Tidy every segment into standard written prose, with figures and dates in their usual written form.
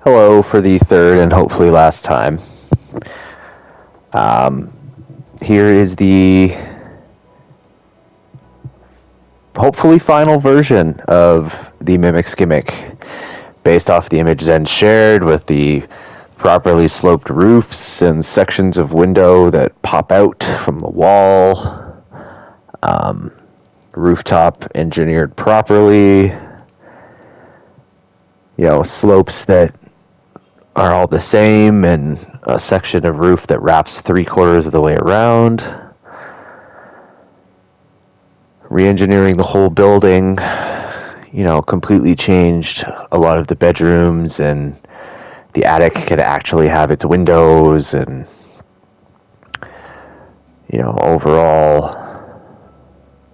Hello for the third and hopefully last time. Here is the hopefully final version of the Mimic Gimmick, based off the image Zen shared with the properly sloped roofs and sections of window that pop out from the wall, rooftop engineered properly, slopes that are all the same, and a section of roof that wraps 3/4 of the way around. Re-engineering the whole building, completely changed a lot of the bedrooms, and the attic could actually have its windows, and overall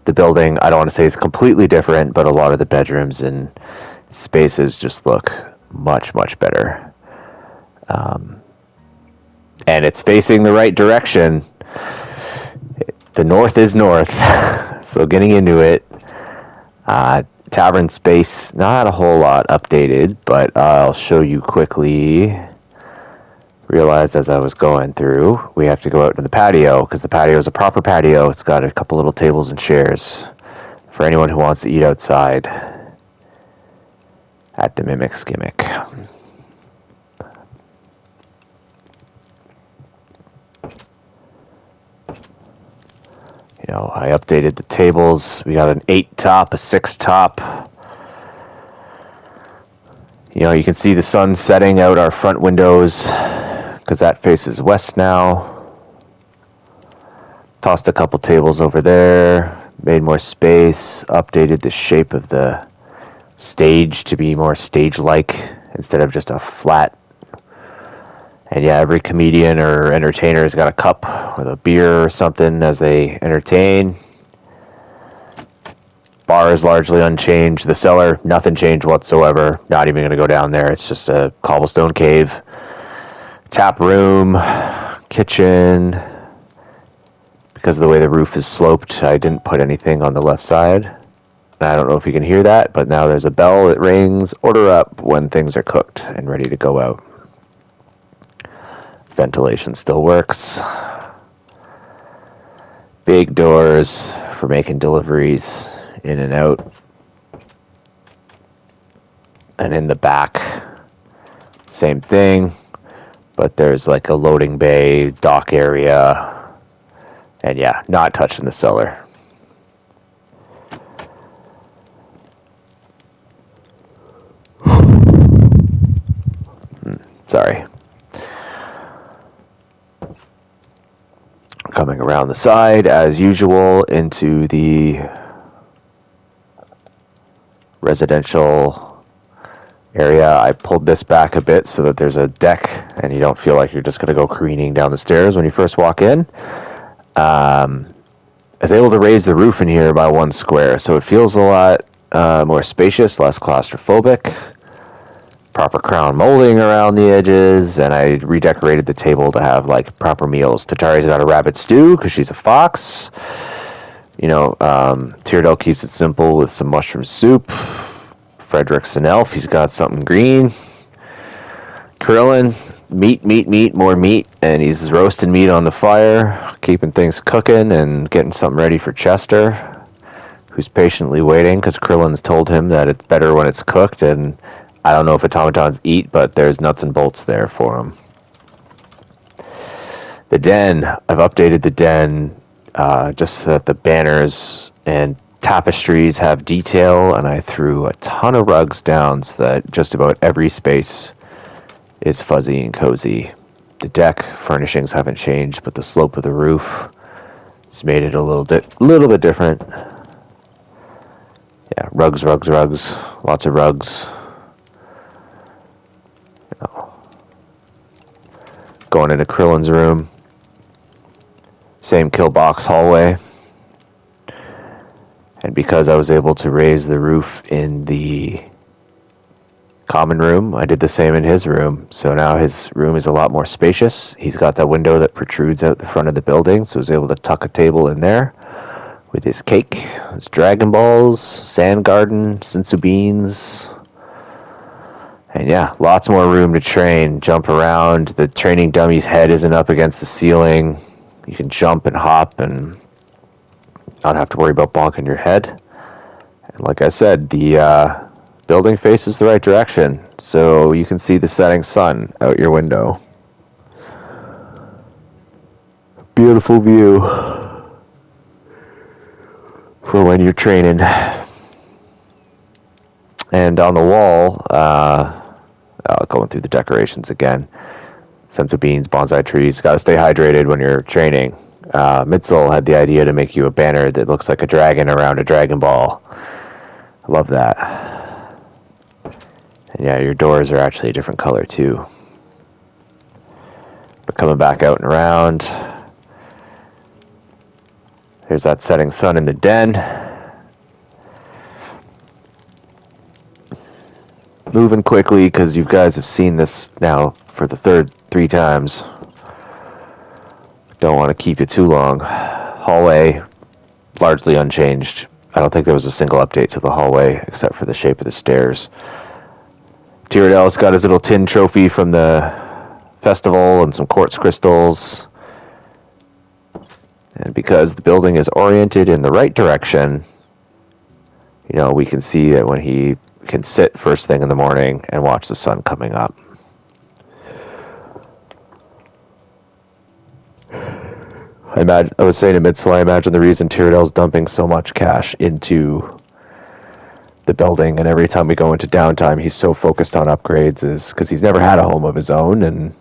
the building, I don't want to say is completely different, but a lot of the bedrooms and spaces just look much, much better. And it's facing the right direction. The north is north. So getting into it, tavern space, not a whole lot updated, but I'll show you quickly. Realized as I was going through, we have to go out to the patio, because the patio is a proper patio. It's got a couple little tables and chairs for anyone who wants to eat outside at the Mimic Gimmick. I updated the tables. We got an 8 top, a 6 top. You can see the sun setting out our front windows, because that faces west now. Tossed a couple tables over there, made more space, updated the shape of the stage to be more stage-like instead of just a flat. And yeah, every comedian or entertainer has got a cup with a beer or something as they entertain. Bar is largely unchanged. The cellar, nothing changed whatsoever. Not even going to go down there. It's just a cobblestone cave. Tap room, kitchen. Because of the way the roof is sloped, I didn't put anything on the left side. And I don't know if you can hear that, but now there's a bell that rings. Order up when things are cooked and ready to go out. Ventilation still works. Big doors for making deliveries in and out. And in the back, same thing, but there's like a loading bay, dock area, and yeah, not touching the cellar. Sorry. Coming around the side, as usual, into the residential area. I pulled this back a bit so that there's a deck and you don't feel like you're just going to go careening down the stairs when you first walk in. I was able to raise the roof in here by 1 square, so it feels a lot more spacious, less claustrophobic. Proper crown molding around the edges, and I redecorated the table to have like proper meals. Tatari's got a rabbit stew because she's a fox. Tyrdell keeps it simple with some mushroom soup. Frederick's an elf. He's got something green. Krillin, meat, more meat, and he's roasting meat on the fire, keeping things cooking and getting something ready for Chester, who's patiently waiting because Krillin's told him that it's better when it's cooked, and I don't know if automatons eat, but there's nuts and bolts there for them. The den, I've updated the den just so that the banners and tapestries have detail, and I threw a ton of rugs down so that just about every space is fuzzy and cozy. The deck furnishings haven't changed, but the slope of the roof has made it a little bit different. Yeah, rugs, lots of rugs. Going into Krillin's room. Same kill box hallway. And because I was able to raise the roof in the common room, I did the same in his room. So now his room is a lot more spacious. He's got that window that protrudes out the front of the building, so I was able to tuck a table in there with his cake, his Dragon Balls, sand garden, sensu beans, And yeah, lots more room to train, jump around. The training dummy's head isn't up against the ceiling. You can jump and hop and not have to worry about bonking your head. And like I said, the building faces the right direction, so you can see the setting sun out your window. Beautiful view for when you're training. And on the wall, going through the decorations again, senza beans, bonsai trees. Got to stay hydrated when you're training. Mitzel had the idea to make you a banner that looks like a dragon around a Dragon Ball. I love that. And yeah, your doors are actually a different color too. But coming back out and around, there's that setting sun in the den. Moving quickly because you guys have seen this now for the three times. Don't want to keep you too long. Hallway, largely unchanged. I don't think there was a single update to the hallway except for the shape of the stairs. Tyrrell's got his little tin trophy from the festival and some quartz crystals. And because the building is oriented in the right direction, you know, we can see that when he can sit first thing in the morning and watch the sun coming up. I was saying to Mitzel, I imagine the reason Tyrrell's dumping so much cash into the building, and every time we go into downtime, he's so focused on upgrades, is because he's never had a home of his own, and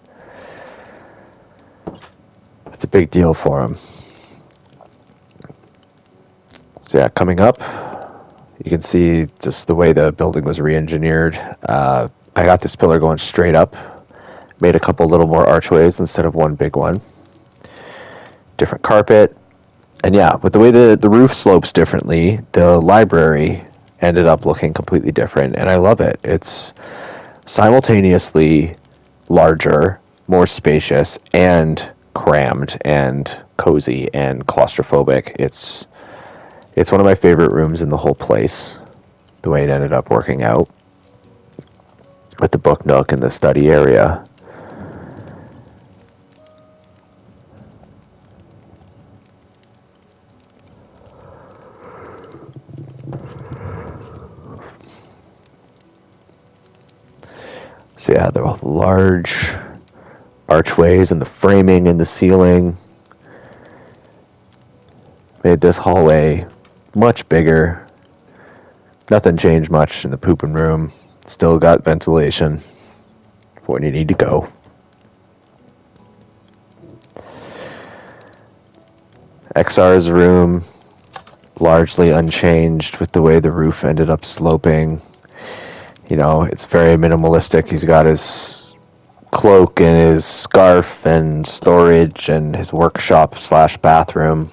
it's a big deal for him. So yeah, coming up, you can see just the way the building was re-engineered. I got this pillar going straight up, made a couple little more archways instead of one big one. Different carpet. And yeah, with the way the roof slopes differently, the library ended up looking completely different, and I love it. It's simultaneously larger, more spacious, and crammed, and cozy, and claustrophobic. It's one of my favorite rooms in the whole place, the way it ended up working out with the book nook and the study area. So yeah, there are large archways and the framing in the ceiling made this hallway much bigger. Nothing changed much in the pooping room. Still got ventilation for when you need to go. XR's room, largely unchanged with the way the roof ended up sloping. You know, it's very minimalistic. He's got his cloak and his scarf and storage and his workshop / bathroom.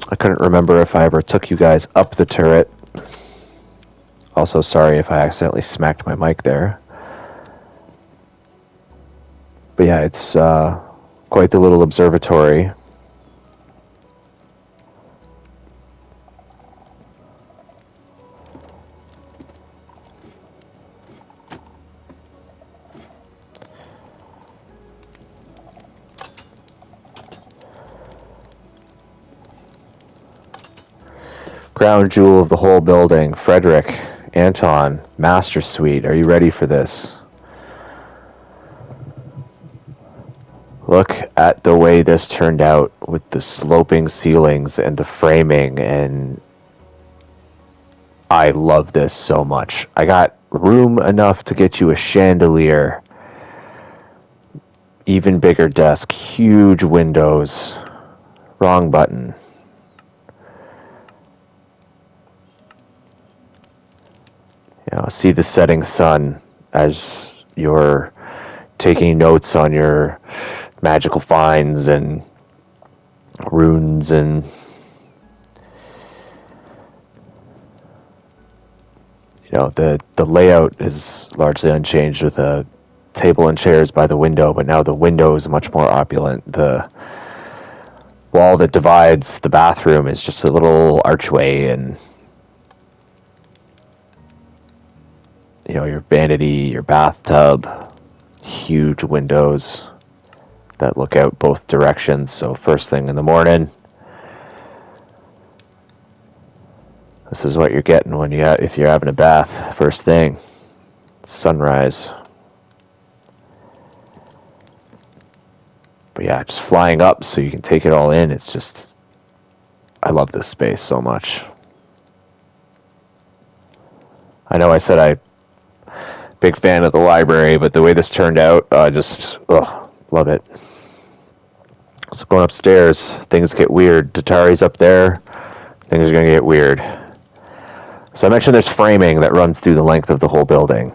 I couldn't remember if I ever took you guys up the turret. Also, sorry if I accidentally smacked my mic there. But yeah, it's quite the little observatory. Crown jewel of the whole building. Frederick, Anton, Master Suite. Are you ready for this? Look at the way this turned out with the sloping ceilings and the framing, and I love this so much. I got room enough to get you a chandelier, even bigger desk, huge windows. Wrong button. You know, see the setting sun as you're taking notes on your magical finds and runes, and you know, the layout is largely unchanged with a table and chairs by the window, but now the window is much more opulent. The wall that divides the bathroom is just a little archway, and your vanity, your bathtub, huge windows that look out both directions. So first thing in the morning, this is what you're getting when if you're having a bath first thing, sunrise. But yeah, just flying up so you can take it all in. It's just, I love this space so much. I know I said big fan of the library, but the way this turned out, I just love it. So going upstairs, things get weird. Tatari's up there, things are gonna get weird. So I mentioned there's framing that runs through the length of the whole building.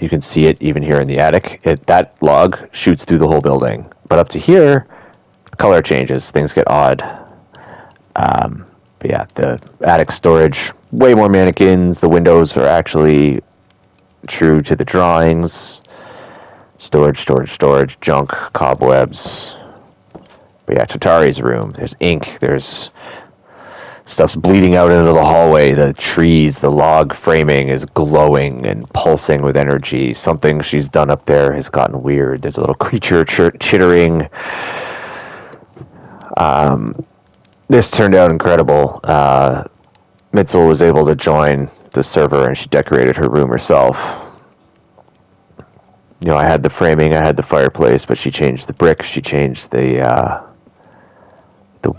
You can see it even here in the attic. That log shoots through the whole building. But up to here, the color changes, things get odd. But yeah, the attic storage, way more mannequins. The windows are actually true to the drawings. Storage, junk, cobwebs. But yeah, Tatari's room, there's ink, there's stuff's bleeding out into the hallway. The trees, the log framing is glowing and pulsing with energy. Something she's done up there has gotten weird. There's a little creature chittering. This turned out incredible. Mitzel was able to join the server and she decorated her room herself. I had the framing, I had the fireplace, but she changed the bricks, she changed the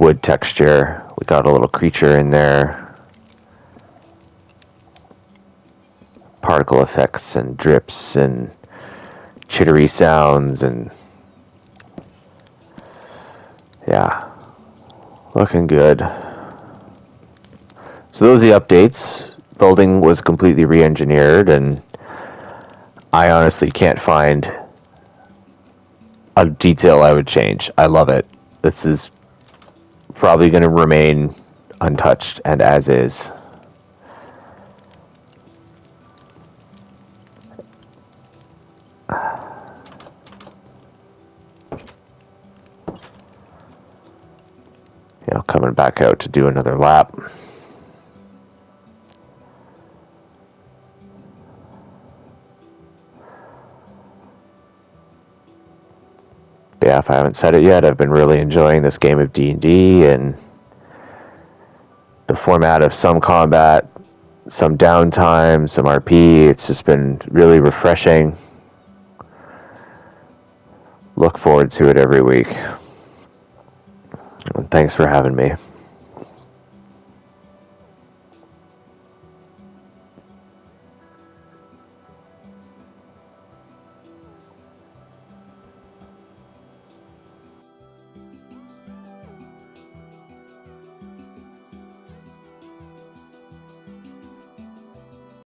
wood texture. We got a little creature in there. Particle effects and drips and chittery sounds and yeah, looking good. So those are the updates. Building was completely re-engineered and I honestly can't find a detail I would change. I love it. This is probably going to remain untouched and as is. Coming back out to do another lap. Yeah, if I haven't said it yet, I've been really enjoying this game of D&D and the format of some combat, some downtime, some RP. It's just been really refreshing. Look forward to it every week. And thanks for having me.